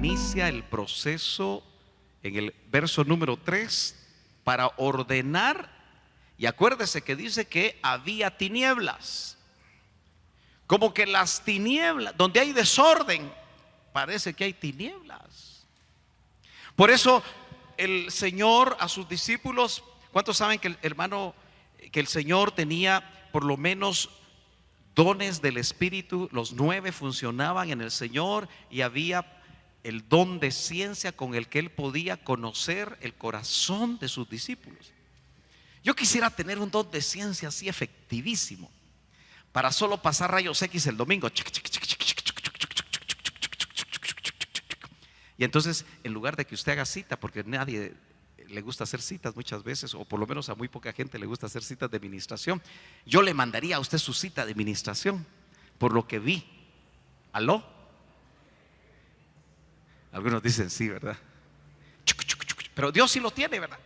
inicia el proceso en el verso número 3 para ordenar. Y acuérdese que dice que había tinieblas, como que las tinieblas, donde hay desorden, parece que hay tinieblas. Por eso el Señor a sus discípulos, ¿cuántos saben que el Señor tenía por lo menos dones del Espíritu? Los 9 funcionaban en el Señor, y había el don de ciencia con el que Él podía conocer el corazón de sus discípulos. Yo quisiera tener un don de ciencia así efectivísimo, para solo pasar rayos X el domingo. Y entonces, en lugar de que usted haga cita, porque nadie le gusta hacer citas muchas veces, o por lo menos a muy poca gente le gusta hacer citas de ministración, yo le mandaría a usted su cita de ministración, por lo que vi. ¿Aló? Algunos dicen sí, ¿verdad? Pero Dios sí lo tiene, ¿verdad?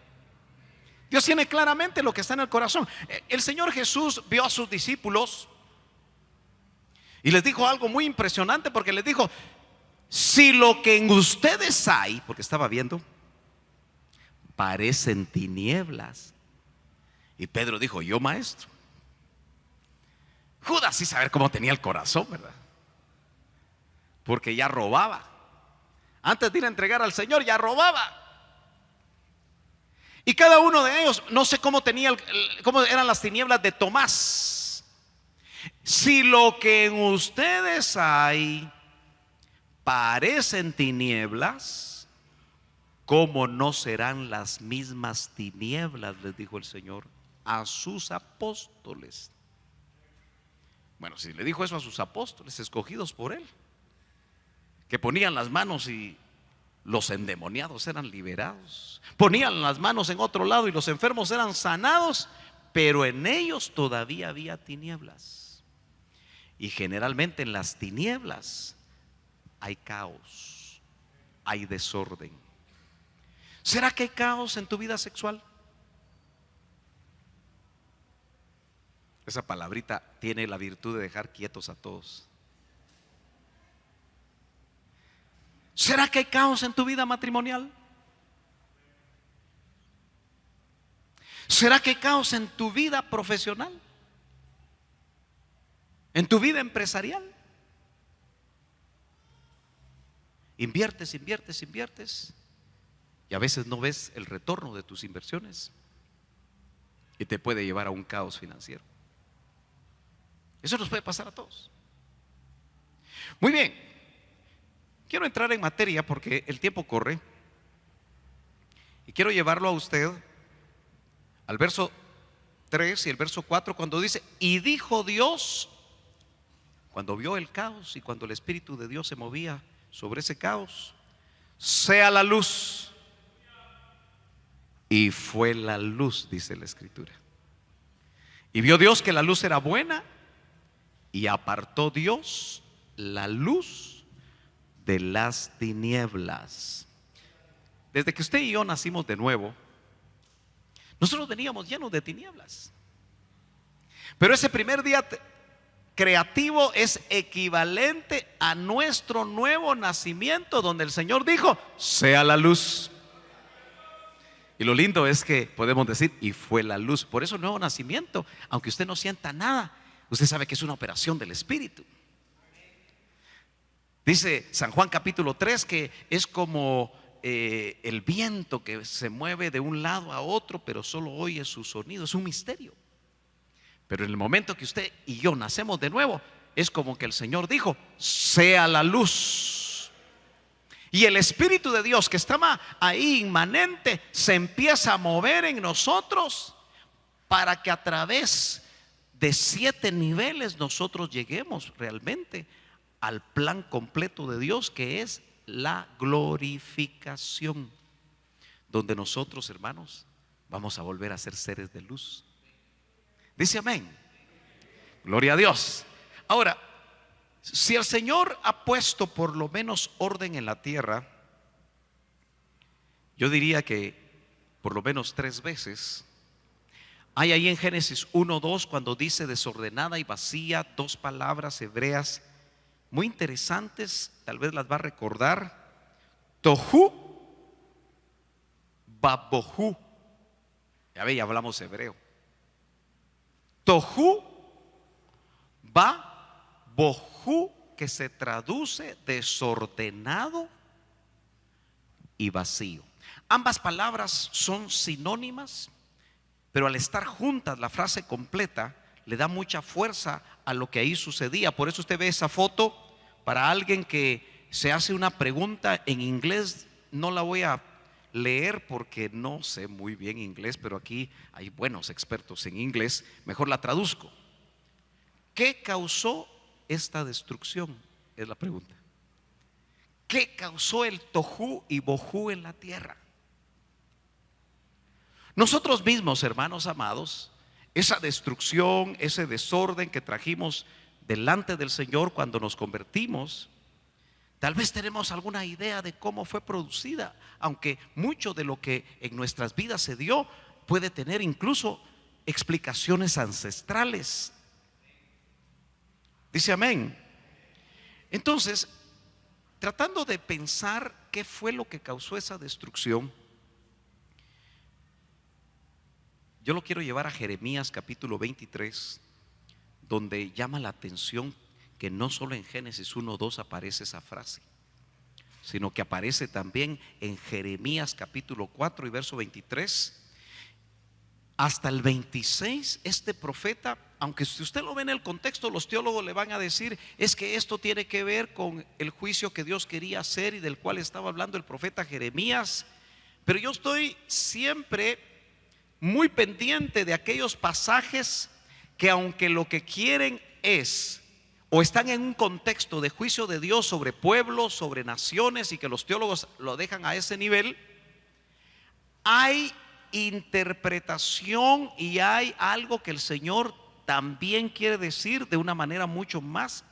Dios tiene claramente lo que está en el corazón. El Señor Jesús vio a sus discípulos y les dijo algo muy impresionante, porque les dijo: si lo que en ustedes hay, porque estaba viendo, parecen tinieblas. Y Pedro dijo: yo, maestro. Judas sí saber cómo tenía el corazón, ¿verdad? Porque ya robaba. Antes de ir a entregar al Señor, ya robaba. Y cada uno de ellos, no sé cómo cómo eran las tinieblas de Tomás. Si lo que en ustedes hay parecen tinieblas, ¿cómo no serán las mismas tinieblas?, les dijo el Señor a sus apóstoles. Bueno, si le dijo eso a sus apóstoles escogidos por Él, que ponían las manos y los endemoniados eran liberados, ponían las manos en otro lado y los enfermos eran sanados, pero en ellos todavía había tinieblas. Y generalmente en las tinieblas hay caos, hay desorden. ¿Será que hay caos en tu vida sexual? Esa palabrita tiene la virtud de dejar quietos a todos. ¿Será que hay caos en tu vida matrimonial? ¿Será que hay caos en tu vida profesional? ¿En tu vida empresarial? Inviertes y a veces no ves el retorno de tus inversiones, y te puede llevar a un caos financiero. Eso nos puede pasar a todos. Muy bien, quiero entrar en materia porque el tiempo corre, y quiero llevarlo a usted al verso 3 y el verso 4, cuando dice: y dijo Dios, cuando vio el caos y cuando el Espíritu de Dios se movía sobre ese caos: sea la luz. Y fue la luz, dice la Escritura. Y vio Dios que la luz era buena, y apartó Dios la luz de las tinieblas. Desde que usted y yo nacimos de nuevo, nosotros veníamos llenos de tinieblas. Pero ese primer día creativo es equivalente a nuestro nuevo nacimiento, donde el Señor dijo: sea la luz. Y lo lindo es que podemos decir: y fue la luz. Por eso, nuevo nacimiento, aunque usted no sienta nada, usted sabe que es una operación del Espíritu. Dice San Juan capítulo 3 que es como el viento que se mueve de un lado a otro, pero solo oye su sonido. Es un misterio. Pero en el momento que usted y yo nacemos de nuevo, es como que el Señor dijo: sea la luz. Y el Espíritu de Dios, que estaba ahí inmanente, se empieza a mover en nosotros, para que a través de 7 niveles nosotros lleguemos realmente al plan completo de Dios, que es la glorificación, donde nosotros, hermanos, vamos a volver a ser seres de luz. Dice amén. Gloria a Dios. Ahora, si el Señor ha puesto por lo menos orden en la tierra, yo diría que por lo menos 3 veces. Hay ahí en Génesis 1:2, cuando dice desordenada y vacía, 2 palabras hebreas muy interesantes, tal vez las va a recordar. Tohu Babohu. Ya ve, ya hablamos hebreo. Tohu Babohu, que se traduce desordenado y vacío. Ambas palabras son sinónimas, pero al estar juntas, la frase completa le da mucha fuerza a lo que ahí sucedía. Por eso usted ve esa foto. Para alguien que se hace una pregunta en inglés, no la voy a leer porque no sé muy bien inglés, pero aquí hay buenos expertos en inglés, mejor la traduzco. ¿Qué causó esta destrucción? Es la pregunta. ¿Qué causó el tohu y bohu en la tierra? Nosotros mismos, hermanos amados, esa destrucción, ese desorden que trajimos delante del Señor cuando nos convertimos, tal vez tenemos alguna idea de cómo fue producida, aunque mucho de lo que en nuestras vidas se dio puede tener incluso explicaciones ancestrales. Dice amén. Entonces, tratando de pensar qué fue lo que causó esa destrucción, yo lo quiero llevar a Jeremías capítulo 23, donde llama la atención que no solo en Génesis 1:2 aparece esa frase, sino que aparece también en Jeremías capítulo 4 y verso 23 hasta el 26. Este profeta, aunque si usted lo ve en el contexto, los teólogos le van a decir es que esto tiene que ver con el juicio que Dios quería hacer y del cual estaba hablando el profeta Jeremías, pero yo estoy siempre muy pendiente de aquellos pasajes que, aunque lo que quieren es o están en un contexto de juicio de Dios sobre pueblos, sobre naciones, y que los teólogos lo dejan a ese nivel, hay interpretación y hay algo que el Señor también quiere decir de una manera mucho más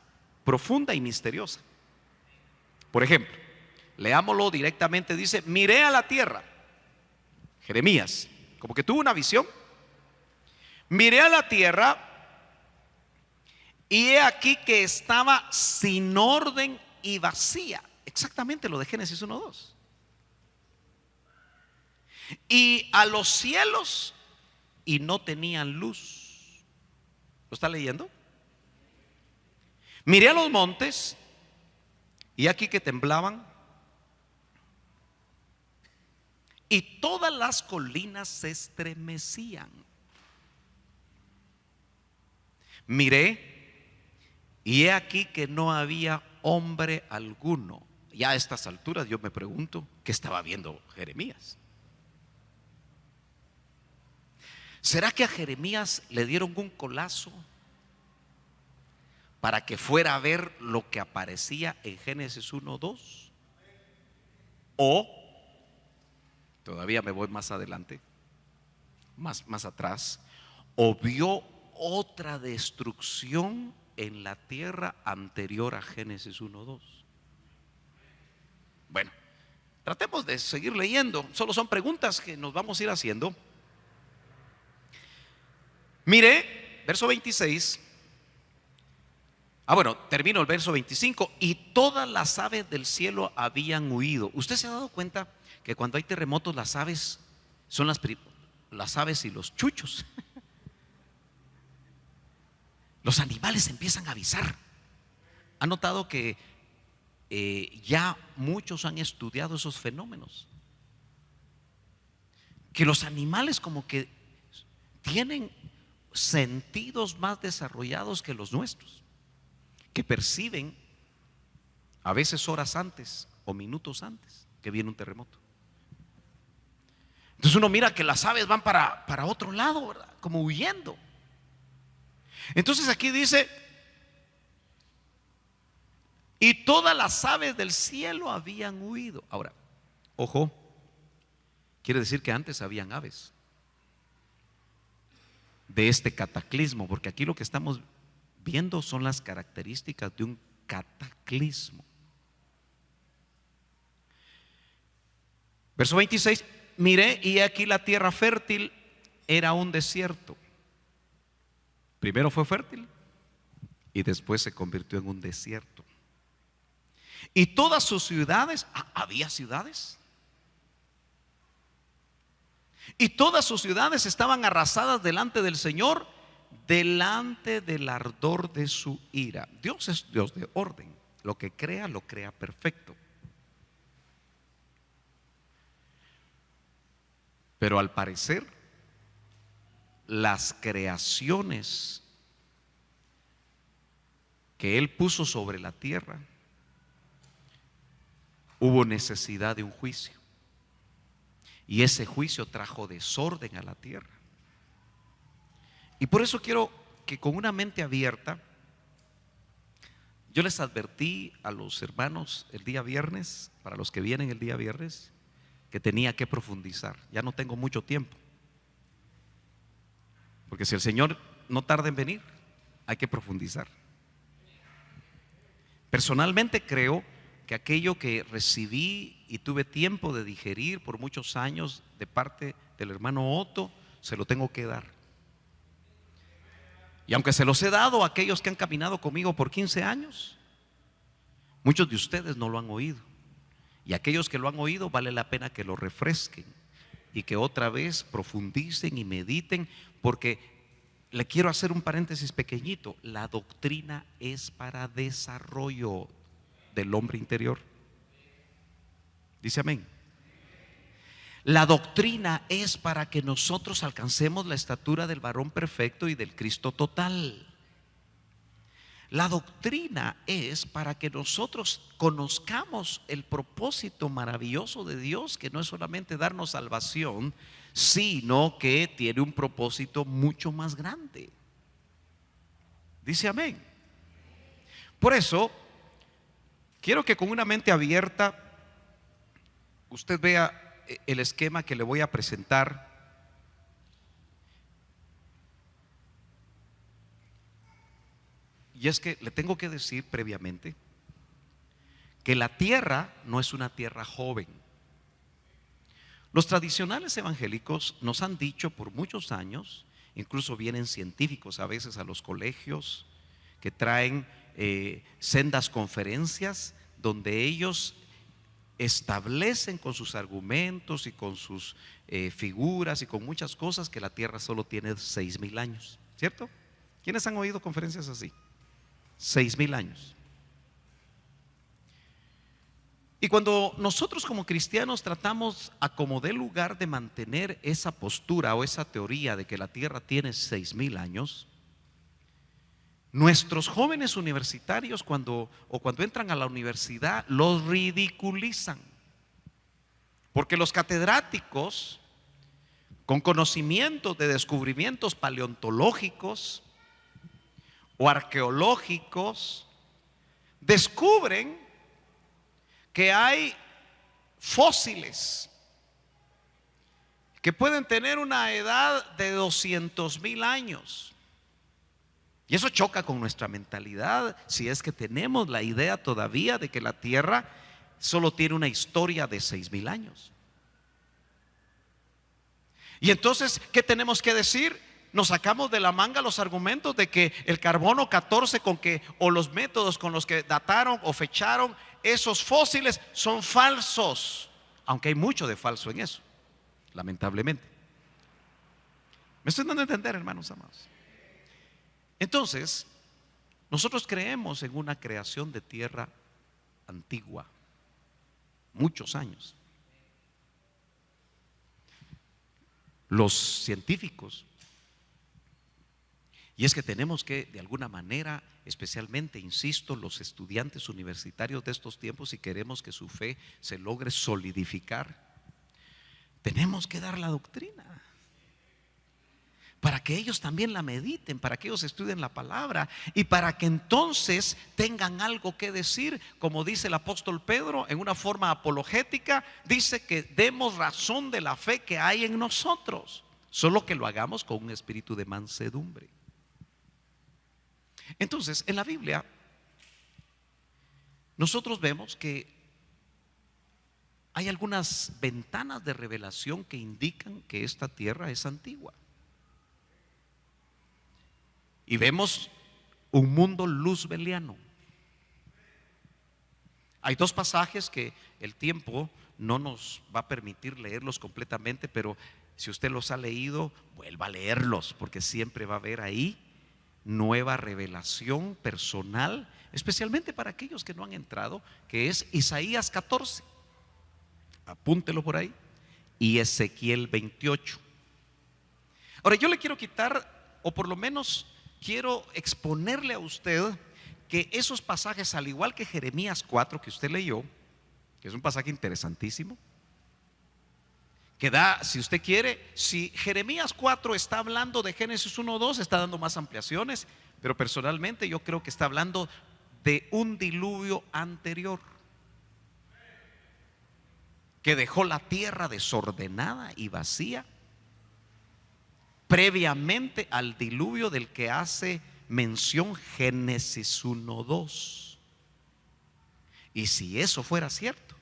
profunda y misteriosa. Por ejemplo, leámoslo directamente. Dice: miré a la tierra. Jeremías, como que tuvo una visión. Miré a la tierra y he aquí que estaba sin orden y vacía. Exactamente lo de Génesis 1:2. Y a los cielos y no tenían luz. ¿Lo está leyendo? Miré a los montes y aquí que temblaban, y todas las colinas se estremecían. Miré y he aquí que no había hombre alguno. Ya a estas alturas yo me pregunto qué estaba viendo Jeremías. ¿Será que a Jeremías le dieron un colazo para que fuera a ver lo que aparecía en Génesis 1:2? O todavía me voy más adelante, más atrás, o vio otra destrucción en la tierra anterior a Génesis 1:2. Bueno, tratemos de seguir leyendo. Solo son preguntas que nos vamos a ir haciendo. Mire, verso 26. Bueno, termino el verso 25. Y todas las aves del cielo habían huido. ¿Usted se ha dado cuenta que cuando hay terremotos las aves son las aves y los chuchos? Los animales empiezan a avisar. ¿Han notado que ya muchos han estudiado esos fenómenos? Que los animales como que tienen sentidos más desarrollados que los nuestros, que perciben a veces horas antes o minutos antes que viene un terremoto. Entonces uno mira que las aves van para otro lado, ¿verdad? Como huyendo. Entonces aquí dice: y todas las aves del cielo habían huido. Ahora, ojo, quiere decir que antes habían aves de este cataclismo, porque aquí lo que estamos viendo son las características de un cataclismo. Verso 26: miré y aquí la tierra fértil era un desierto. Primero fue fértil y después se convirtió en un desierto. Y todas sus ciudades, había ciudades. Y todas sus ciudades estaban arrasadas delante del Señor, delante del ardor de su ira. Dios es Dios de orden. Lo que crea, lo crea perfecto. Pero al parecer, las creaciones que Él puso sobre la tierra, hubo necesidad de un juicio. Y ese juicio trajo desorden a la tierra. Y por eso quiero que con una mente abierta, yo les advertí a los hermanos el día viernes, para los que vienen el día viernes, que tenía que profundizar. Ya no tengo mucho tiempo, porque si el Señor no tarda en venir, hay que profundizar. Personalmente creo que aquello que recibí y tuve tiempo de digerir por muchos años de parte del hermano Otto, se lo tengo que dar. Y aunque se los he dado a aquellos que han caminado conmigo por 15 años, muchos de ustedes no lo han oído. Y aquellos que lo han oído, vale la pena que lo refresquen y que otra vez profundicen y mediten, porque le quiero hacer un paréntesis pequeñito. La doctrina es para desarrollo del hombre interior. Dice amén. La doctrina es para que nosotros alcancemos la estatura del varón perfecto y del Cristo total. La doctrina es para que nosotros conozcamos el propósito maravilloso de Dios, que no es solamente darnos salvación, sino que tiene un propósito mucho más grande. Dice amén. Por eso, quiero que con una mente abierta usted vea el esquema que le voy a presentar. Y es que le tengo que decir previamente que la tierra no es una tierra joven. Los tradicionales evangélicos nos han dicho por muchos años, incluso vienen científicos a veces a los colegios que traen sendas conferencias donde ellos establecen con sus argumentos y con sus figuras y con muchas cosas que la tierra solo tiene 6,000 años, ¿cierto? ¿Quiénes han oído conferencias así? 6,000 años. Y cuando nosotros como cristianos tratamos a como dé lugar de mantener esa postura o esa teoría de que la tierra tiene 6,000 años, nuestros jóvenes universitarios cuando entran a la universidad los ridiculizan, porque los catedráticos con conocimientos de descubrimientos paleontológicos o arqueológicos descubren que hay fósiles que pueden tener una edad de 200,000 años. Y eso choca con nuestra mentalidad si es que tenemos la idea todavía de que la tierra solo tiene una historia de 6,000 años. Y entonces, ¿qué tenemos que decir? Nos sacamos de la manga los argumentos de que el carbono 14 o los métodos con los que dataron o fecharon esos fósiles son falsos, aunque hay mucho de falso en eso, lamentablemente. ¿Me estoy dando a entender, hermanos amados? Entonces, nosotros creemos en una creación de tierra antigua, muchos años. Los científicos, y es que tenemos que, de alguna manera, especialmente, insisto, los estudiantes universitarios de estos tiempos, si queremos que su fe se logre solidificar, tenemos que dar la doctrina para que ellos también la mediten, para que ellos estudien la palabra y para que entonces tengan algo que decir. Como dice el apóstol Pedro en una forma apologética, dice que demos razón de la fe que hay en nosotros, solo que lo hagamos con un espíritu de mansedumbre. Entonces, en la Biblia nosotros vemos que hay algunas ventanas de revelación que indican que esta tierra es antigua. Y vemos un mundo luzbeliano. Hay dos pasajes que el tiempo no nos va a permitir leerlos completamente, pero si usted los ha leído, vuelva a leerlos, porque siempre va a haber ahí nueva revelación personal, especialmente para aquellos que no han entrado, que es Isaías 14, apúntelo por ahí, y Ezequiel 28. Ahora yo le quiero quitar, o por lo menos quiero exponerle a usted que esos pasajes, al igual que Jeremías 4 que usted leyó, que es un pasaje interesantísimo, que da, si usted quiere, si Jeremías 4 está hablando de Génesis 1:2, está dando más ampliaciones, pero personalmente yo creo que está hablando de un diluvio anterior que dejó la tierra desordenada y vacía previamente al diluvio del que hace mención Génesis 1:2. Y si eso fuera cierto,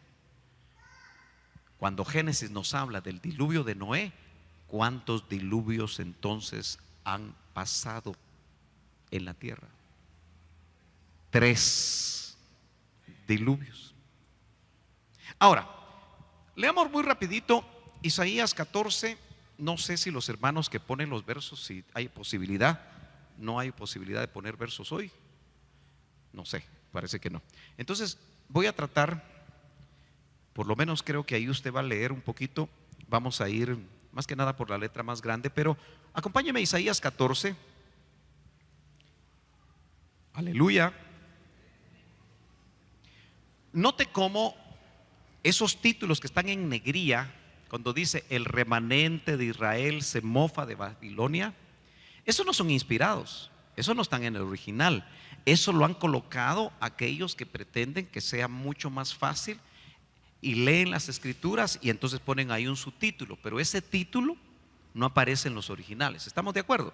cuando Génesis nos habla del diluvio de Noé, ¿cuántos diluvios entonces han pasado en la tierra? 3 diluvios. Ahora, leamos muy rapidito Isaías 14. No sé si los hermanos que ponen los versos, si hay posibilidad. No hay posibilidad de poner versos hoy. No sé, parece que no. Entonces voy a tratar, por lo menos creo que ahí usted va a leer un poquito. Vamos a ir más que nada por la letra más grande, pero acompáñeme a Isaías 14. Aleluya. Note cómo esos títulos que están en negría, cuando dice el remanente de Israel se mofa de Babilonia, esos no son inspirados, esos no están en el original. Eso lo han colocado aquellos que pretenden que sea mucho más fácil y leen las escrituras y entonces ponen ahí un subtítulo, pero ese título no aparece en los originales. ¿Estamos de acuerdo?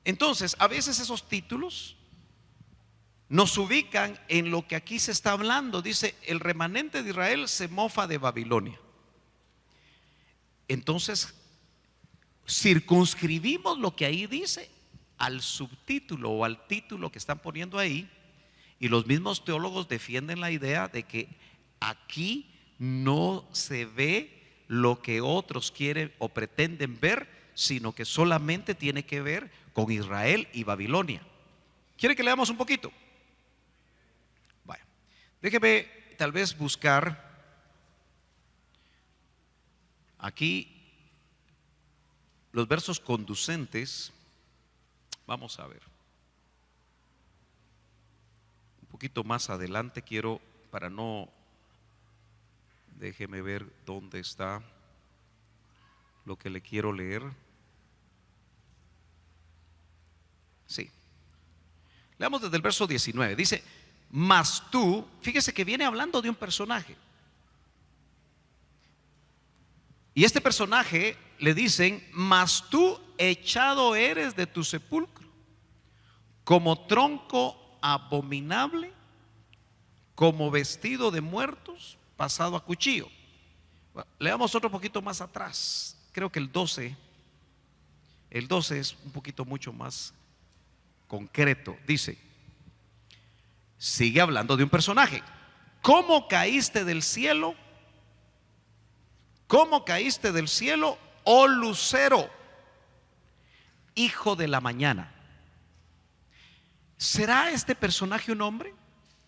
Entonces, a veces esos títulos nos ubican en lo que aquí se está hablando. Dice, el remanente de Israel se mofa de Babilonia. Entonces, circunscribimos lo que ahí dice al subtítulo o al título que están poniendo ahí, y los mismos teólogos defienden la idea de que aquí no se ve lo que otros quieren o pretenden ver, sino que solamente tiene que ver con Israel y Babilonia. ¿Quiere que leamos un poquito? Vaya, déjeme tal vez buscar aquí los versos conducentes. Vamos a ver un poquito más adelante. Quiero, para no, déjeme ver dónde está lo que le quiero leer. Sí, leamos desde el verso 19. Dice, mas tú, fíjese que viene hablando de un personaje, y este personaje le dicen, mas tú echado eres de tu sepulcro, como tronco abominable, como vestido de muertos, pasado a cuchillo. Bueno, leamos otro poquito más atrás. Creo que el 12 es un poquito mucho más concreto. Dice, sigue hablando de un personaje. ¿Cómo caíste del cielo? ¿Cómo caíste del cielo, oh lucero, hijo de la mañana? ¿Será este personaje un hombre?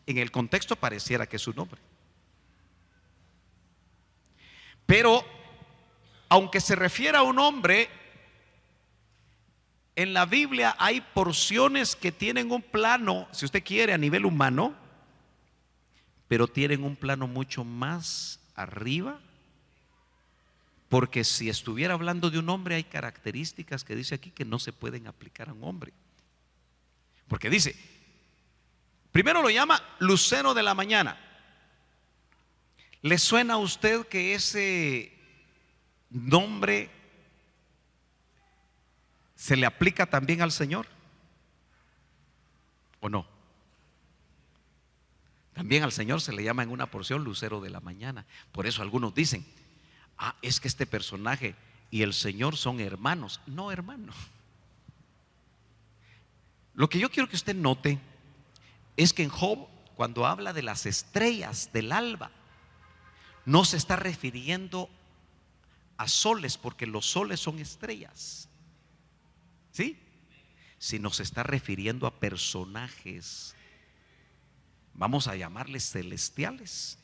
En el contexto pareciera que es un hombre, pero aunque se refiera a un hombre, en la Biblia hay porciones que tienen un plano, si usted quiere, a nivel humano, pero tienen un plano mucho más arriba, porque si estuviera hablando de un hombre, hay características que dice aquí que no se pueden aplicar a un hombre. Porque dice, primero lo llama lucero de la mañana. ¿Le suena a usted que ese nombre se le aplica también al Señor? ¿O no? También al Señor se le llama en una porción lucero de la mañana. Por eso algunos dicen, es que este personaje y el Señor son hermanos. No, hermano. Lo que yo quiero que usted note es que en Job cuando habla de las estrellas del alba, no se está refiriendo a soles, porque los soles son estrellas, ¿sí? Sino se está refiriendo a personajes, vamos a llamarles celestiales,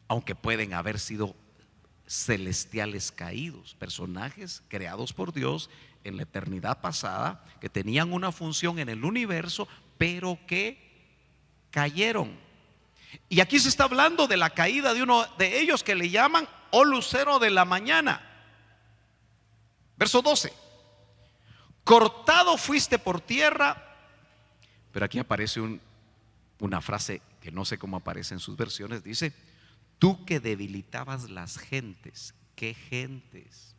aunque pueden haber sido celestiales caídos, personajes creados por Dios en la eternidad pasada, que tenían una función en el universo, pero que cayeron. Y aquí se está hablando de la caída de uno de ellos, que le llaman oh lucero de la mañana. Verso 12: cortado fuiste por tierra. Pero aquí aparece una frase que no sé cómo aparece en sus versiones. Dice: tú que debilitabas las gentes. ¿Qué gentes?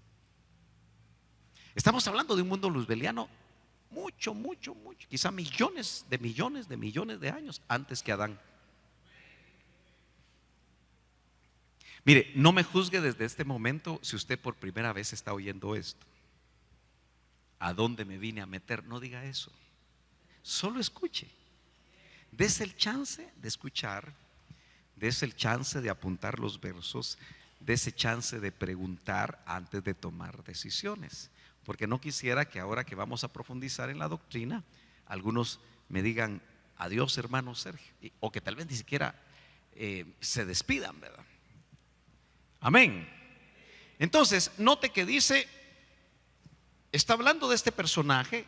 Estamos hablando de un mundo luzbeliano mucho, quizá millones de años antes que Adán. Mire, no me juzgue desde este momento si usted por primera vez está oyendo esto. ¿A dónde me vine a meter? No diga eso. Solo escuche. Dese el chance de escuchar, dese el chance de apuntar los versos, dese chance de preguntar antes de tomar decisiones. Porque no quisiera que ahora que vamos a profundizar en la doctrina, algunos me digan: adiós, hermano Sergio, o que tal vez ni siquiera se despidan, ¿verdad? Amén. Entonces, note que dice, está hablando de este personaje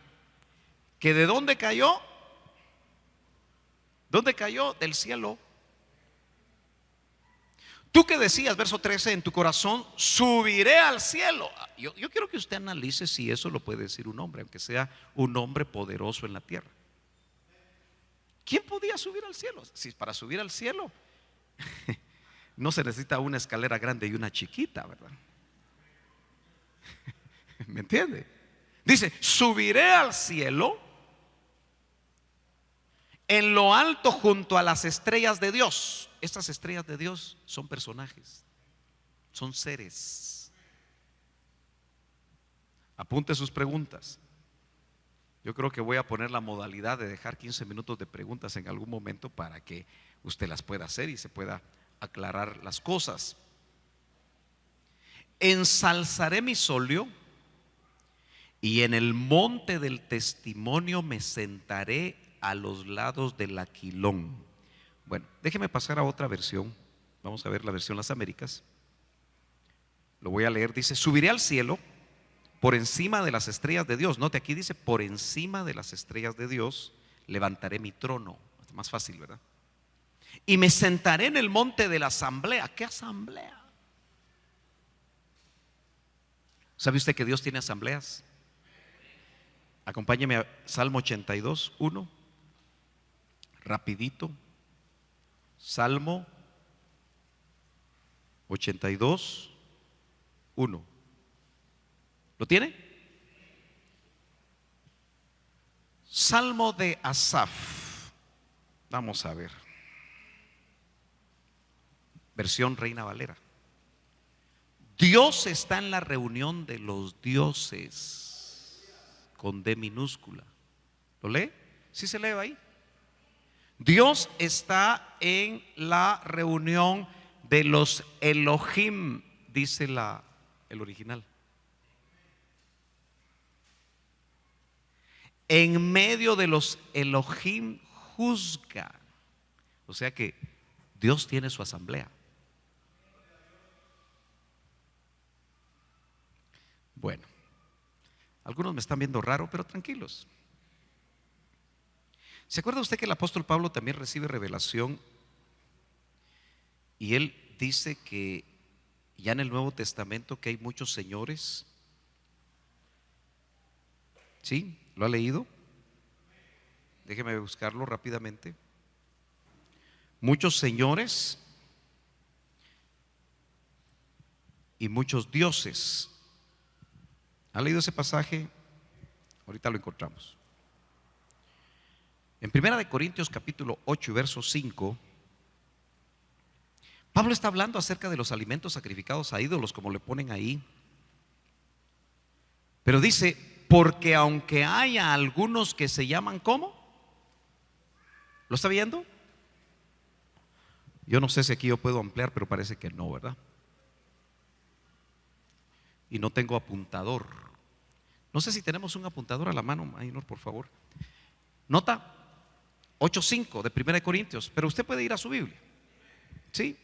que de dónde cayó. ¿Dónde cayó? Del cielo. Tú que decías, verso 13, en tu corazón: subiré al cielo. Yo quiero que usted analice si eso lo puede decir un hombre, aunque sea un hombre poderoso en la tierra. ¿Quién podía subir al cielo? Si para subir al cielo no se necesita una escalera grande y una chiquita, ¿verdad? ¿Me entiende? Dice: subiré al cielo, en lo alto junto a las estrellas de Dios. Estas estrellas de Dios son personajes, son seres. Apunte sus preguntas. Yo creo que voy a poner la modalidad de dejar 15 minutos de preguntas en algún momento para que usted las pueda hacer y se pueda aclarar las cosas. Ensalzaré mi solio, y en el monte del testimonio me sentaré a los lados del Aquilón. Bueno, déjeme pasar a otra versión. Vamos a ver la versión Las Américas. Lo voy a leer. Dice: subiré al cielo, por encima de las estrellas de Dios. Note, aquí dice: por encima de las estrellas de Dios levantaré mi trono. Es más fácil, ¿verdad? Y me sentaré en el monte de la asamblea. ¿Qué asamblea? ¿Sabe usted que Dios tiene asambleas? Acompáñeme a Salmo 82, 1. Rapidito. Salmo 82, 1. ¿Lo tiene? Salmo de Asaf. Vamos a ver. Versión Reina Valera. Dios está en la reunión de los dioses, con D minúscula. ¿Lo lee? ¿Sí se lee ahí? Dios está en la reunión de los Elohim, dice el original. En medio de los Elohim juzga. O sea que Dios tiene su asamblea. Bueno, algunos me están viendo raro, pero tranquilos. ¿Se acuerda usted que el apóstol Pablo también recibe revelación? Y él dice que ya en el Nuevo Testamento que hay muchos señores. ¿Sí? ¿Lo ha leído? Déjeme buscarlo rápidamente. Muchos señores y muchos dioses. ¿Ha leído ese pasaje? Ahorita lo encontramos. En 1 Corintios capítulo 8 y verso 5, Pablo está hablando acerca de los alimentos sacrificados a ídolos, como le ponen ahí. Pero dice: porque aunque haya algunos que se llaman, ¿cómo? ¿Lo está viendo? Yo no sé si aquí yo puedo ampliar, pero parece que no, ¿verdad? Y no tengo apuntador. No sé si tenemos un apuntador a la mano, Maynor, por favor. Nota 8:5 de 1 de Corintios, pero usted puede ir a su Biblia. ¿Sí?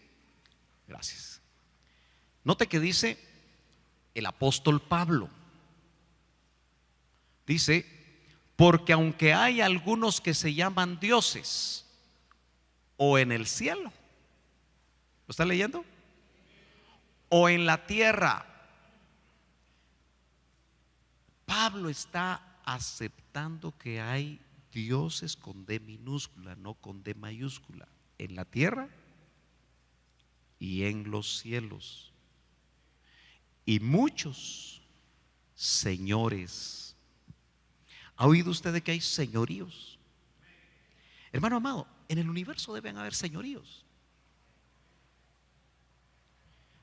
Gracias. Note que dice el apóstol Pablo. Dice, porque aunque hay algunos que se llaman dioses o en el cielo, ¿lo está leyendo? O en la tierra. Pablo está aceptando que hay dioses con D minúscula, no con D mayúscula, en la tierra y en los cielos. Y muchos señores. ¿Ha oído usted de que hay señoríos? Hermano amado, en el universo deben haber señoríos.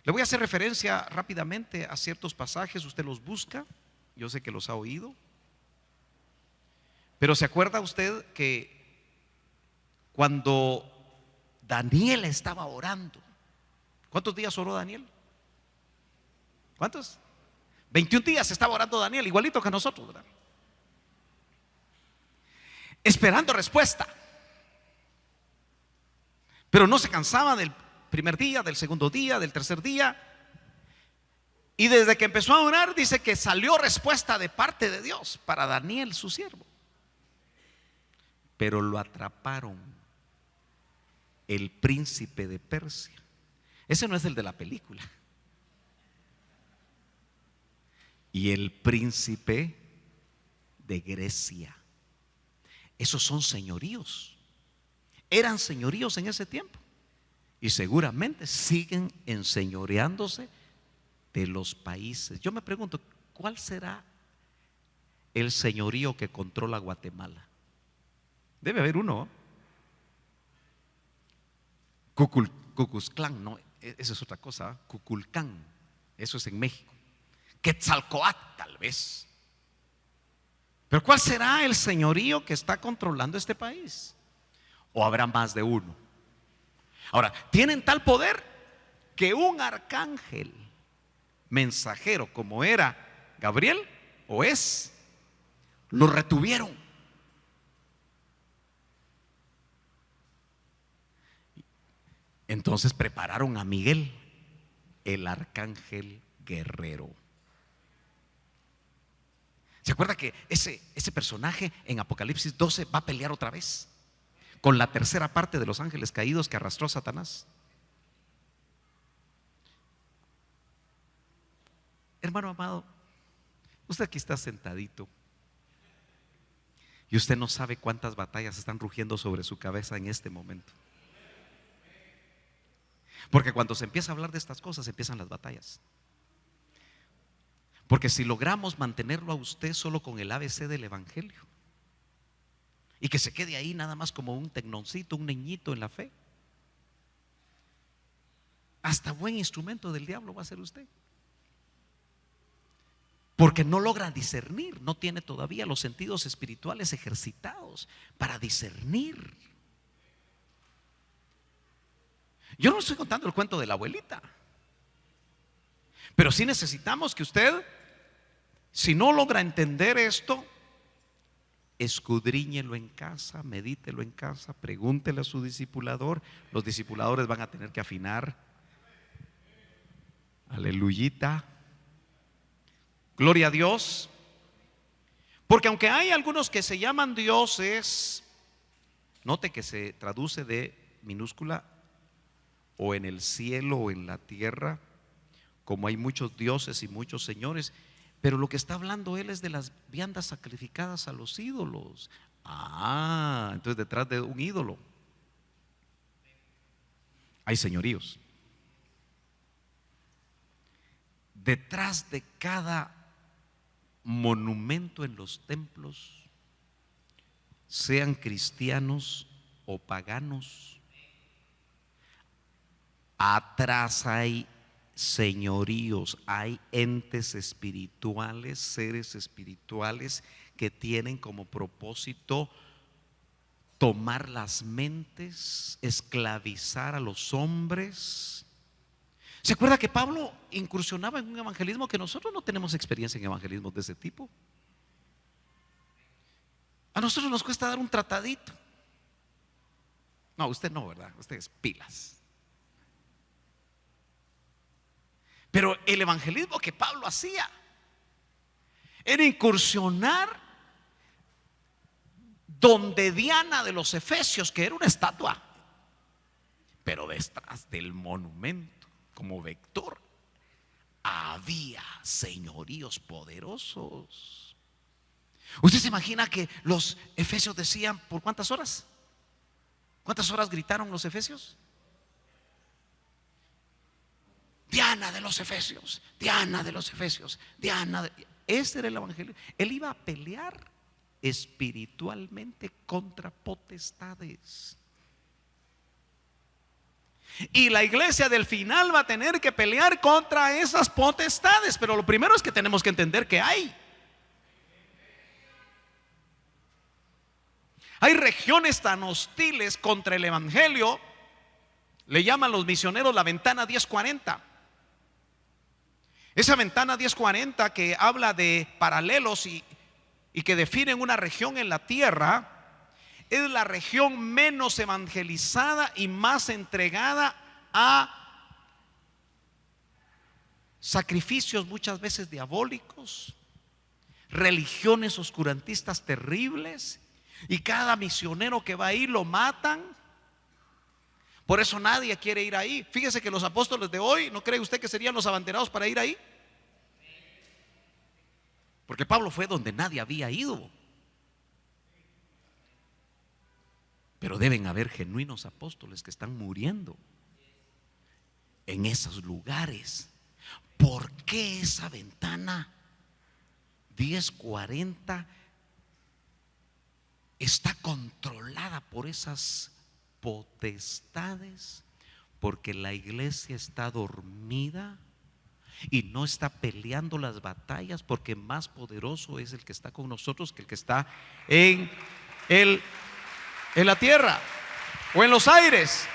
Le voy a hacer referencia rápidamente a ciertos pasajes, usted los busca, yo sé que los ha oído. Pero ¿se acuerda usted que cuando Daniel estaba orando? ¿Cuántos días oró Daniel? ¿Cuántos? 21 días estaba orando Daniel, igualito que nosotros, ¿verdad? Esperando respuesta. Pero no se cansaba del primer día, del segundo día, del tercer día. Y desde que empezó a orar, dice que salió respuesta de parte de Dios para Daniel, su siervo. Pero lo atraparon el príncipe de Persia. Ese no es el de la película. Y el príncipe de Grecia. Esos son señoríos. Eran señoríos en ese tiempo. Y seguramente siguen enseñoreándose de los países. Yo me pregunto, ¿cuál será el señorío que controla Guatemala? Debe haber uno. Cucuzclán, no, eso es otra cosa. Cuculcán, eso es en México. Quetzalcóatl, tal vez. Pero ¿cuál será el señorío que está controlando este país? ¿O habrá más de uno? Ahora, tienen tal poder que un arcángel mensajero como era Gabriel, o es, lo retuvieron. Entonces prepararon a Miguel, el arcángel guerrero. ¿Se acuerda que ese personaje en Apocalipsis 12 va a pelear otra vez con la tercera parte de los ángeles caídos que arrastró Satanás? Hermano amado, usted aquí está sentadito y usted no sabe cuántas batallas están rugiendo sobre su cabeza en este momento. Porque cuando se empieza a hablar de estas cosas empiezan las batallas. Porque si logramos mantenerlo a usted solo con el ABC del Evangelio y que se quede ahí nada más como un tecnoncito, un niñito en la fe, hasta buen instrumento del diablo va a ser usted. Porque no logra discernir, no tiene todavía los sentidos espirituales ejercitados para discernir. Yo no estoy contando el cuento de la abuelita, pero sí necesitamos que usted, si no logra entender esto, escudriñelo en casa, medítelo en casa, pregúntele a su discipulador. Los discipuladores van a tener que afinar. Aleluyita. Gloria a Dios. Porque aunque hay algunos que se llaman dioses, note que se traduce de minúscula, o en el cielo o en la tierra, como hay muchos dioses y muchos señores, pero lo que está hablando él es de las viandas sacrificadas a los ídolos. Entonces detrás de un ídolo hay señoríos. Detrás de cada monumento en los templos, sean cristianos o paganos, atrás hay señoríos, hay entes espirituales, seres espirituales que tienen como propósito tomar las mentes, esclavizar a los hombres. ¿Se acuerda que Pablo incursionaba en un evangelismo que nosotros no tenemos experiencia en evangelismos de ese tipo? A nosotros nos cuesta dar un tratadito. No, usted no, ¿verdad? Ustedes pilas. Pero el evangelismo que Pablo hacía era incursionar donde Diana de los Efesios, que era una estatua, pero detrás del monumento, como vector, había señoríos poderosos. ¿Usted se imagina que los efesios decían por cuántas horas? ¿Cuántas horas gritaron los efesios? Diana de los Efesios, Diana de los Efesios, Diana de... Ese era el evangelio. Él iba a pelear espiritualmente contra potestades. Y la iglesia del final va a tener que pelear contra esas potestades. Pero lo primero es que tenemos que entender que hay regiones tan hostiles contra el evangelio. Le llaman los misioneros la ventana 1040. Esa ventana 1040 que habla de paralelos y que definen una región en la tierra, es la región menos evangelizada y más entregada a sacrificios muchas veces diabólicos, religiones oscurantistas terribles, y cada misionero que va ahí lo matan. Por eso nadie quiere ir ahí. Fíjese que los apóstoles de hoy, ¿no cree usted que serían los abanderados para ir ahí? Porque Pablo fue donde nadie había ido. Pero deben haber genuinos apóstoles que están muriendo en esos lugares. ¿Por qué esa ventana 1040 está controlada por esas potestades? Porque la iglesia está dormida y no está peleando las batallas, porque más poderoso es el que está con nosotros que el que está en la tierra o en los aires.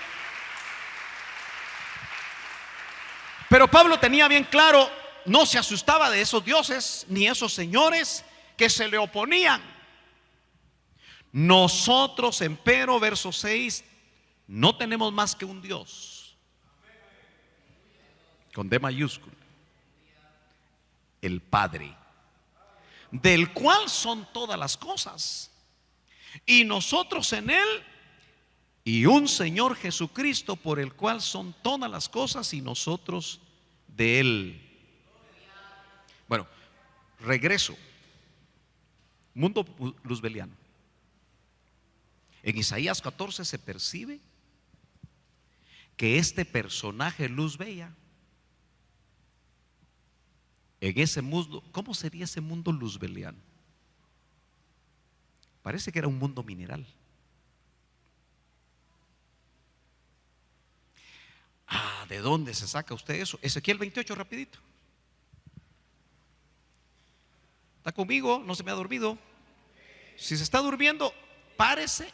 Pero Pablo tenía bien claro, no se asustaba de esos dioses ni esos señores que se le oponían. Nosotros, empero, verso 6, no tenemos más que un Dios, con D mayúscula, el Padre, del cual son todas las cosas, y nosotros en Él, y un Señor Jesucristo, por el cual son todas las cosas, y nosotros de Él. Bueno, regreso. Mundo luzbeliano. En Isaías 14 se percibe que este personaje luz bella, en ese mundo, ¿cómo sería ese mundo luzbeliano? Parece que era un mundo mineral. ¿De dónde se saca usted eso? Ezequiel 28, rapidito. ¿Está conmigo? ¿No se me ha dormido? Si se está durmiendo, párese,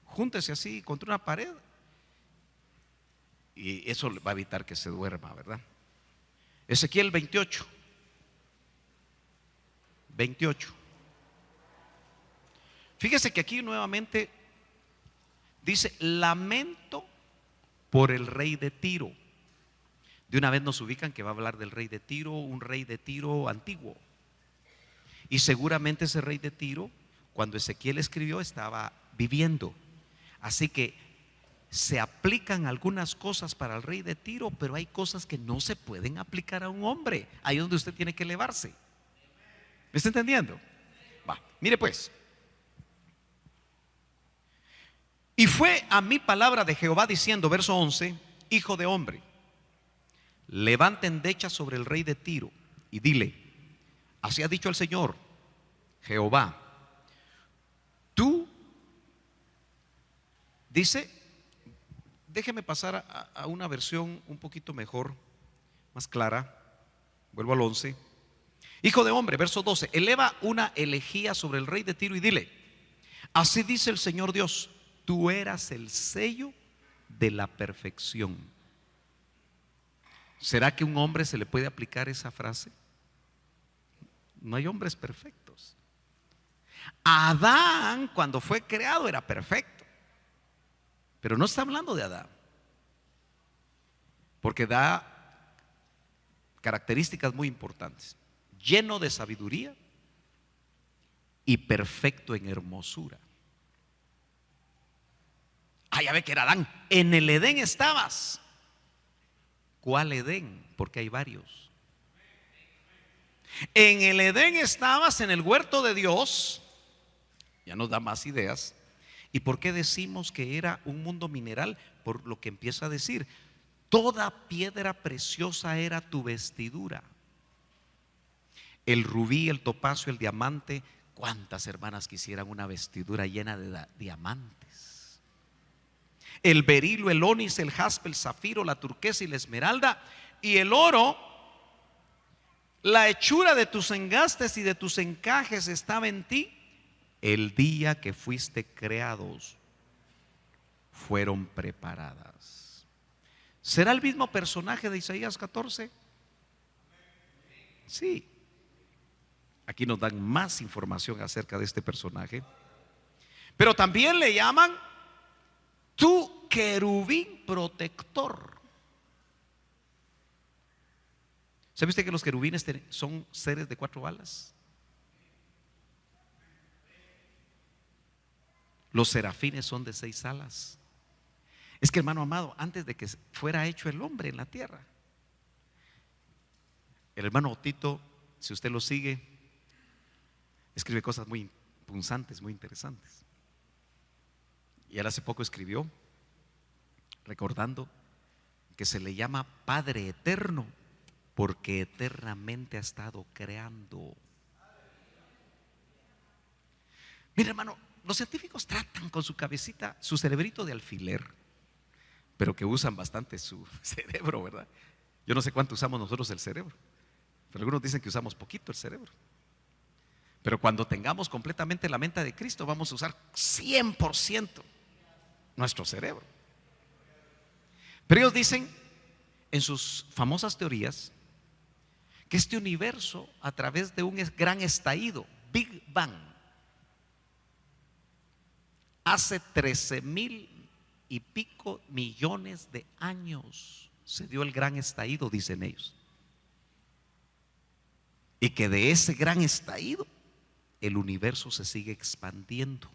júntese así contra una pared, y eso va a evitar que se duerma, ¿verdad? Ezequiel 28. Fíjese que aquí nuevamente dice: lamento por el rey de Tiro. De una vez nos ubican que va a hablar del rey de Tiro, un rey de Tiro antiguo. Y seguramente ese rey de Tiro, cuando Ezequiel escribió, estaba viviendo. Así que se aplican algunas cosas para el rey de Tiro, pero hay cosas que no se pueden aplicar a un hombre. Ahí es donde usted tiene que elevarse. ¿Me está entendiendo? Va, mire pues. Y fue a mí palabra de Jehová diciendo, verso 11: hijo de hombre, levanta endecha sobre el rey de Tiro y dile: así ha dicho el Señor Jehová, tú, dice, déjeme pasar a una versión un poquito mejor, más clara. Vuelvo al 11. Hijo de hombre, verso 12, eleva una elegía sobre el rey de Tiro y dile: Así dice el Señor Dios: tú eras el sello de la perfección. ¿Será que a un hombre se le puede aplicar esa frase? No hay hombres perfectos. Adán, cuando fue creado, era perfecto, pero no está hablando de Adán, porque da características muy importantes: lleno de sabiduría y perfecto en hermosura. Ya ve que era Adán. En el Edén estabas. ¿Cuál Edén? Porque hay varios. En el Edén estabas, en el huerto de Dios. Ya nos da más ideas. ¿Y por qué decimos que era un mundo mineral? Por lo que empieza a decir: toda piedra preciosa era tu vestidura. El rubí, el topacio, el diamante. ¿Cuántas hermanas quisieran una vestidura llena de diamantes? El berilo, el ónice, el jaspe, el zafiro, la turquesa y la esmeralda. Y el oro, la hechura de tus engastes y de tus encajes estaba en ti. El día que fuiste creados fueron preparadas. ¿Será el mismo personaje de Isaías 14? Sí. Aquí nos dan más información acerca de este personaje. Pero también le llaman tu querubín protector. ¿Sabe usted que los querubines son seres de 4 alas? Los serafines son de 6 alas. Es que, hermano amado, antes de que fuera hecho el hombre en la tierra, el hermano Tito, si usted lo sigue, escribe cosas muy punzantes, muy interesantes. Y él hace poco escribió recordando que se le llama Padre Eterno porque eternamente ha estado creando. Mira, hermano, los científicos tratan con su cabecita, su cerebrito de alfiler, pero que usan bastante su cerebro, ¿verdad? Yo no sé cuánto usamos nosotros el cerebro, pero algunos dicen que usamos poquito el cerebro. Pero cuando tengamos completamente la mente de Cristo, vamos a usar 100% nuestro cerebro. Pero ellos dicen en sus famosas teorías que este universo, a través de un gran estallido, Big Bang, hace 13,000 y pico millones de años se dio el gran estallido, dicen ellos. Y que de ese gran estallido el universo se sigue expandiendo.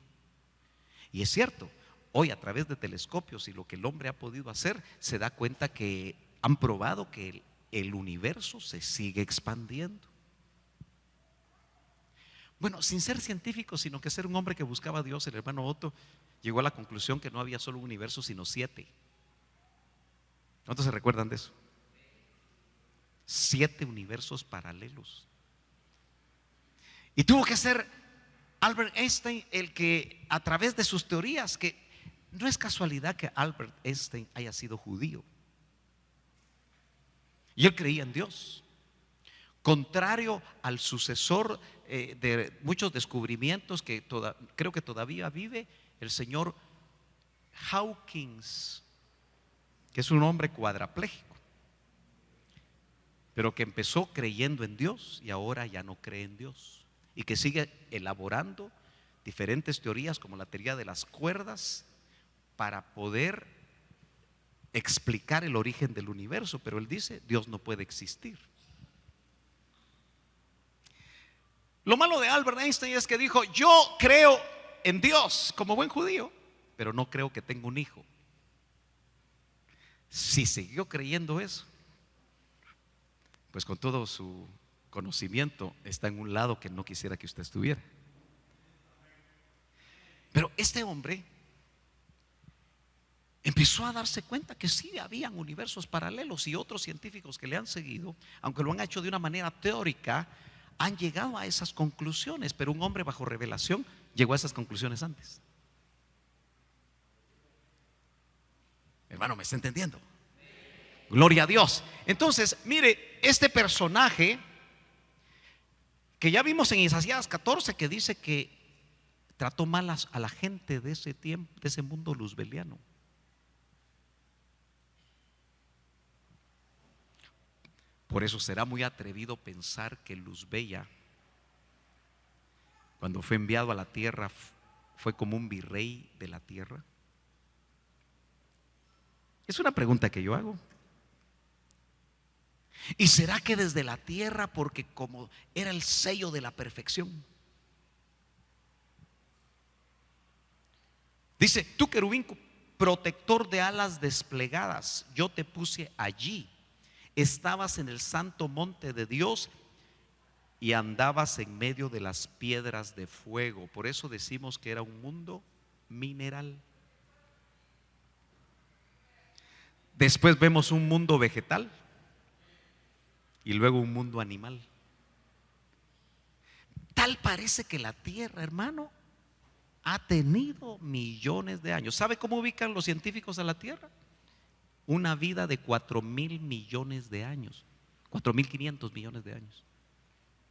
Y es cierto, hoy a través de telescopios y lo que el hombre ha podido hacer, se da cuenta que han probado que el universo se sigue expandiendo. Bueno, sin ser científico, sino que ser un hombre que buscaba a Dios, el hermano Otto llegó a la conclusión que no había solo un universo, sino 7. ¿Cuántos se recuerdan de eso? 7 universos paralelos. Y tuvo que ser Albert Einstein el que, a través de sus teorías, que no es casualidad que Albert Einstein haya sido judío, y él creía en Dios, contrario al sucesor de muchos descubrimientos que creo que todavía vive, el señor Hawkins, que es un hombre cuadrapléjico, pero que empezó creyendo en Dios y ahora ya no cree en Dios, y que sigue elaborando diferentes teorías como la teoría de las cuerdas para poder explicar el origen del universo. Pero él dice: Dios no puede existir. Lo malo de Albert Einstein es que dijo: yo creo en Dios como buen judío, pero no creo que tenga un hijo. Si siguió creyendo eso, pues con todo su conocimiento está en un lado que no quisiera que usted estuviera. Pero este hombre empezó a darse cuenta que sí habían universos paralelos, y otros científicos que le han seguido, aunque lo han hecho de una manera teórica, han llegado a esas conclusiones. Pero un hombre bajo revelación llegó a esas conclusiones antes. Hermano, ¿me está entendiendo? Gloria a Dios. Entonces, mire, este personaje que ya vimos en Isaías 14, que dice que trató mal a la gente de ese tiempo, de ese mundo luzbeliano. Por eso será muy atrevido pensar que Luzbella, cuando fue enviado a la tierra, fue como un virrey de la tierra. Es una pregunta que yo hago. ¿Y será que desde la tierra, porque como era el sello de la perfección? Dice: tú, querubín protector de alas desplegadas, yo te puse allí. Estabas en el santo monte de Dios y andabas en medio de las piedras de fuego. Por eso decimos que era un mundo mineral. Después vemos un mundo vegetal y luego un mundo animal. Tal parece que la tierra, hermano, ha tenido millones de años. ¿Sabe cómo ubican los científicos a la tierra? Una vida de 4,000 millones de años, 4,500 millones de años.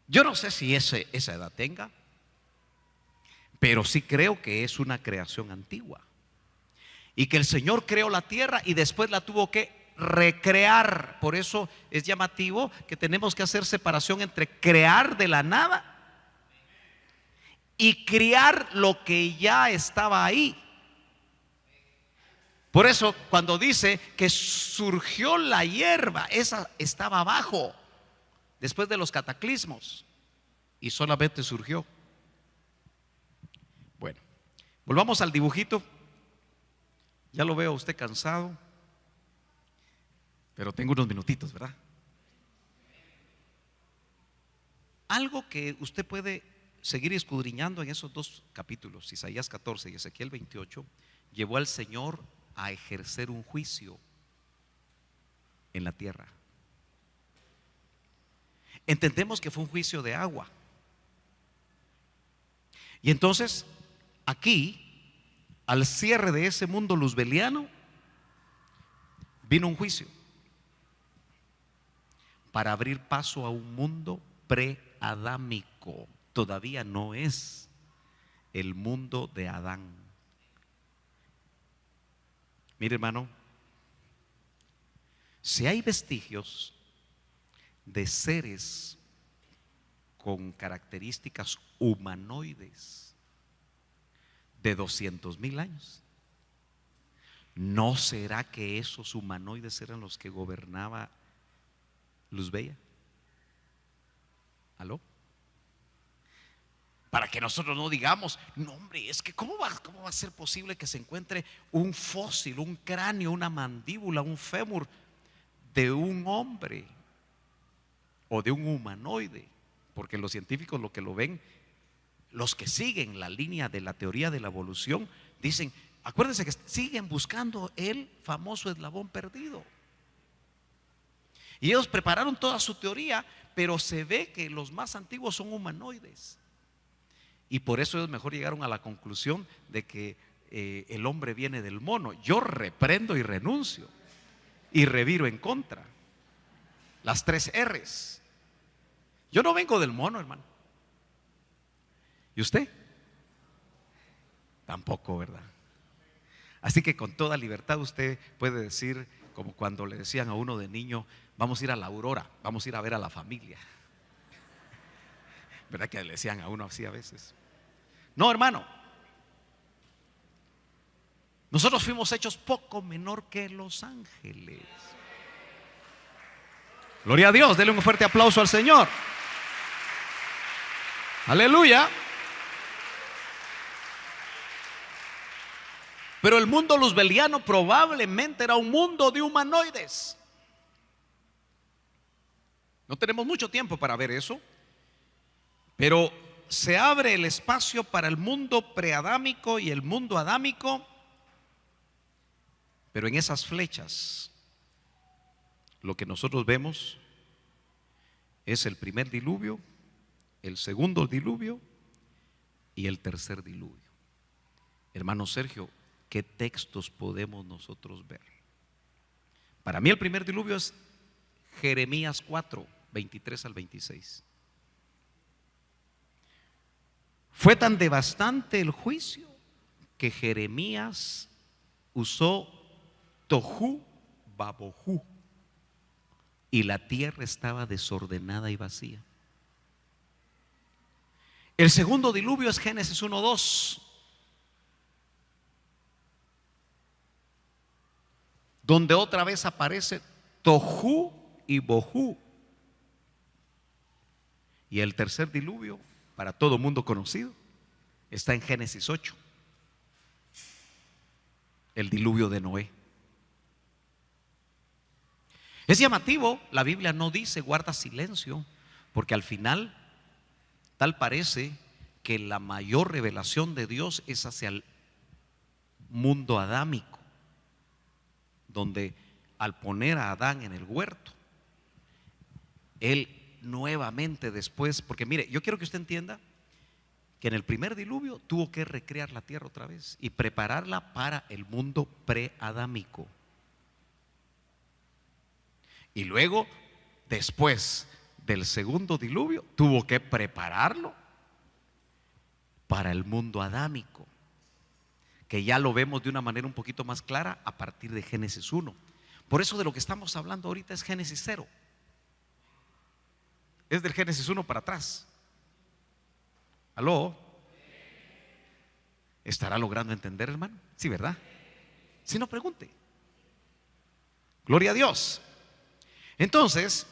Yo no sé si esa edad tenga, pero sí creo que es una creación antigua. Y que el Señor creó la tierra y después la tuvo que recrear. Por eso es llamativo que tenemos que hacer separación entre crear de la nada y criar lo que ya estaba ahí. Por eso cuando dice que surgió la hierba, esa estaba abajo después de los cataclismos y solamente surgió. Bueno, volvamos al dibujito. Ya lo veo a usted cansado, pero tengo unos minutitos, ¿verdad? Algo que usted puede seguir escudriñando en esos dos capítulos, Isaías 14 y Ezequiel 28, llevó al Señor a ejercer un juicio en la tierra. Entendemos que fue un juicio de agua. Y entonces, aquí, al cierre de ese mundo luzbeliano, vino un juicio para abrir paso a un mundo preadámico. Todavía no es el mundo de Adán. Mire, hermano, si hay vestigios de seres con características humanoides de 200,000 años, ¿no será que esos humanoides eran los que gobernaba Luzbella? ¿Aló? Para que nosotros no digamos: no, hombre, es que ¿cómo va a ser posible que se encuentre un fósil, un cráneo, una mandíbula, un fémur de un hombre o de un humanoide? Porque los científicos lo que lo ven, los que siguen la línea de la teoría de la evolución, dicen: acuérdense que siguen buscando el famoso eslabón perdido. Y ellos prepararon toda su teoría, pero se ve que los más antiguos son humanoides. Y por eso ellos mejor llegaron a la conclusión de que el hombre viene del mono. Yo reprendo y renuncio y reviro en contra. Las 3 R's. Yo no vengo del mono, hermano. ¿Y usted? Tampoco, ¿verdad? Así que con toda libertad usted puede decir, como cuando le decían a uno de niño: vamos a ir a la aurora, vamos a ir a ver a la familia. ¿Verdad que le decían a uno así a veces? No, hermano. Nosotros fuimos hechos poco menor que los ángeles. Gloria a Dios, denle un fuerte aplauso al Señor. Aleluya. Pero el mundo luzbeliano probablemente era un mundo de humanoides. No tenemos mucho tiempo para ver eso, pero se abre el espacio para el mundo preadámico y el mundo adámico. Pero en esas flechas, lo que nosotros vemos es el primer diluvio, el segundo diluvio y el tercer diluvio. Hermano Sergio, ¿qué textos podemos nosotros ver? Para mí el primer diluvio es Jeremías 4, 23 al 26. Fue tan devastante el juicio que Jeremías usó tohu babohu y la tierra estaba desordenada y vacía. El segundo diluvio es Génesis 1:2, donde otra vez aparece tohu y bohu. Y el tercer diluvio, para todo mundo conocido, está en Génesis 8, el diluvio de Noé. Es llamativo, la Biblia no dice, guarda silencio, porque al final tal parece que la mayor revelación de Dios es hacia el mundo adámico, donde al poner a Adán en el huerto, él nuevamente después, porque mire, yo quiero que usted entienda que en el primer diluvio tuvo que recrear la tierra otra vez y prepararla para el mundo preadámico. Y luego, después del segundo diluvio, tuvo que prepararlo para el mundo adámico, que ya lo vemos de una manera un poquito más clara a partir de Génesis 1. Por eso de lo que estamos hablando ahorita es Génesis 0. Es del Génesis 1 para atrás. ¿Aló? ¿Estará logrando entender, hermano? Sí, ¿verdad? Si no, pregunte. Gloria a Dios. Entonces,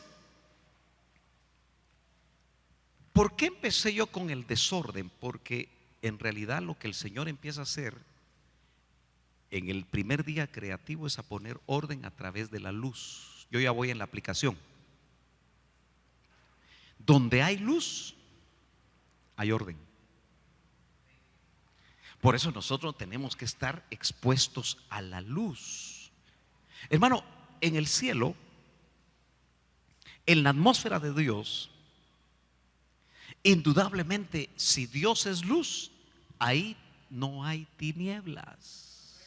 ¿por qué empecé yo con el desorden? Porque en realidad lo que el Señor empieza a hacer en el primer día creativo es a poner orden a través de la luz. Yo ya voy en la aplicación. Donde hay luz, hay orden. Por eso nosotros tenemos que estar expuestos a la luz. Hermano, en el cielo, en la atmósfera de Dios, indudablemente, si Dios es luz, ahí no hay tinieblas.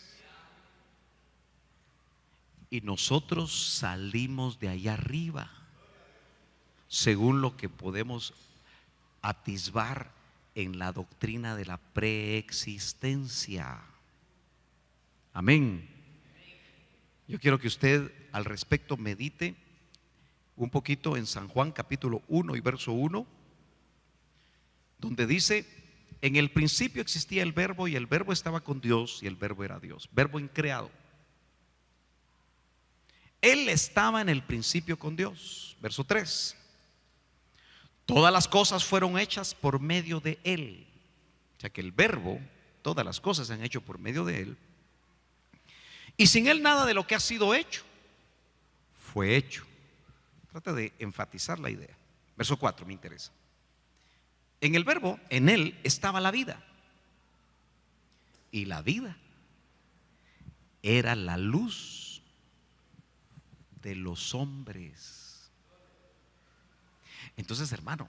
Y nosotros salimos de allá arriba, según lo que podemos atisbar en la doctrina de la preexistencia. Amén. Yo quiero que usted al respecto medite un poquito en San Juan capítulo 1 y verso 1, donde dice: en el principio existía el verbo y el verbo estaba con Dios y el verbo era Dios. Verbo increado. Él estaba en el principio con Dios. Verso 3. Todas las cosas fueron hechas por medio de Él. O sea que el verbo, todas las cosas se han hecho por medio de Él. Y sin Él nada de lo que ha sido hecho fue hecho. Trata de enfatizar la idea. Verso 4 me interesa. En el verbo, en Él estaba la vida. Y la vida era la luz de los hombres. Entonces, hermano,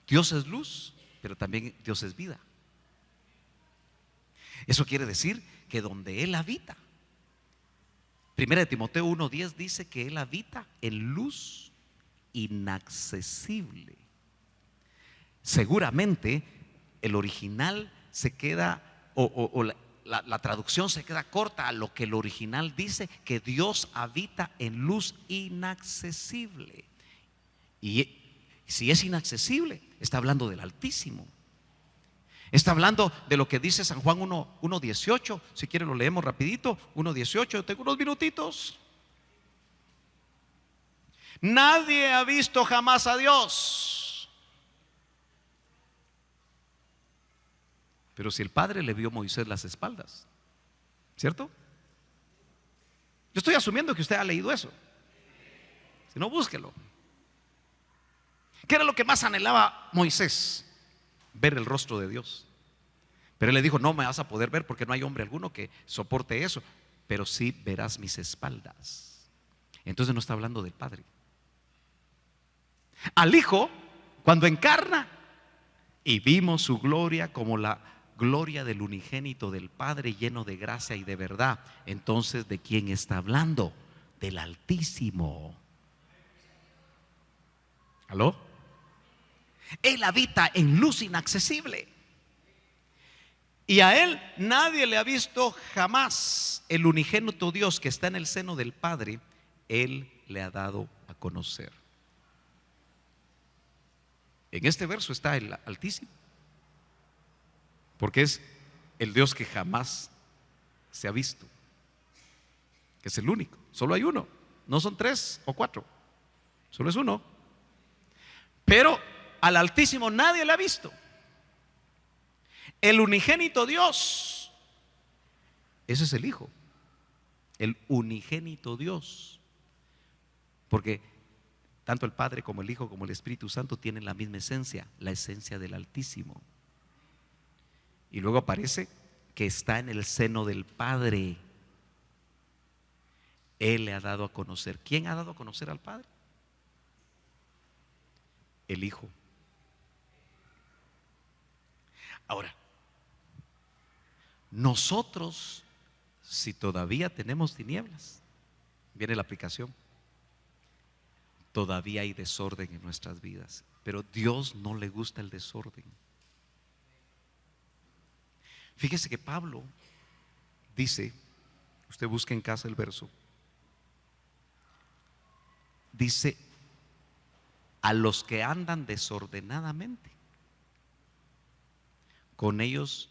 Dios es luz, pero también Dios es vida. Eso quiere decir que donde Él habita, Primera de Timoteo 1:10 dice que Él habita en luz inaccesible. Seguramente el original se queda, la traducción se queda corta a lo que el original dice, que Dios habita en luz inaccesible. Y si es inaccesible, está hablando del Altísimo. Está hablando de lo que dice San Juan 1:18. Si quieren lo leemos rapidito. 1:18, tengo unos minutitos. Nadie ha visto jamás a Dios, pero si el Padre le vio a Moisés las espaldas, ¿cierto? Yo estoy asumiendo que usted ha leído eso. Si no, búsquelo. ¿Qué era lo que más anhelaba Moisés? Ver el rostro de Dios. Pero él le dijo: no me vas a poder ver porque no hay hombre alguno que soporte eso, pero sí verás mis espaldas. Entonces no está hablando del Padre. Al Hijo, cuando encarna y vimos su gloria como la gloria del unigénito del Padre, lleno de gracia y de verdad. Entonces, ¿de quién está hablando? Del Altísimo. ¿Aló? Él habita en luz inaccesible. Y a él nadie le ha visto jamás. El unigénito Dios que está en el seno del Padre, él le ha dado a conocer. En este verso está el Altísimo, porque es el Dios que jamás se ha visto, que es el único. Solo hay uno, no son 3 o 4, solo es uno. Pero al Altísimo nadie le ha visto. El unigénito Dios, ese es el Hijo, el unigénito Dios, porque tanto el Padre como el Hijo como el Espíritu Santo tienen la misma esencia, la esencia del Altísimo. Y luego aparece que está en el seno del Padre. Él le ha dado a conocer. ¿Quién ha dado a conocer al Padre? El Hijo. Ahora, nosotros, si todavía tenemos tinieblas, viene la aplicación, todavía hay desorden en nuestras vidas, pero Dios no le gusta el desorden. Fíjese que Pablo dice, usted busca en casa el verso, dice, a los que andan desordenadamente, con ellos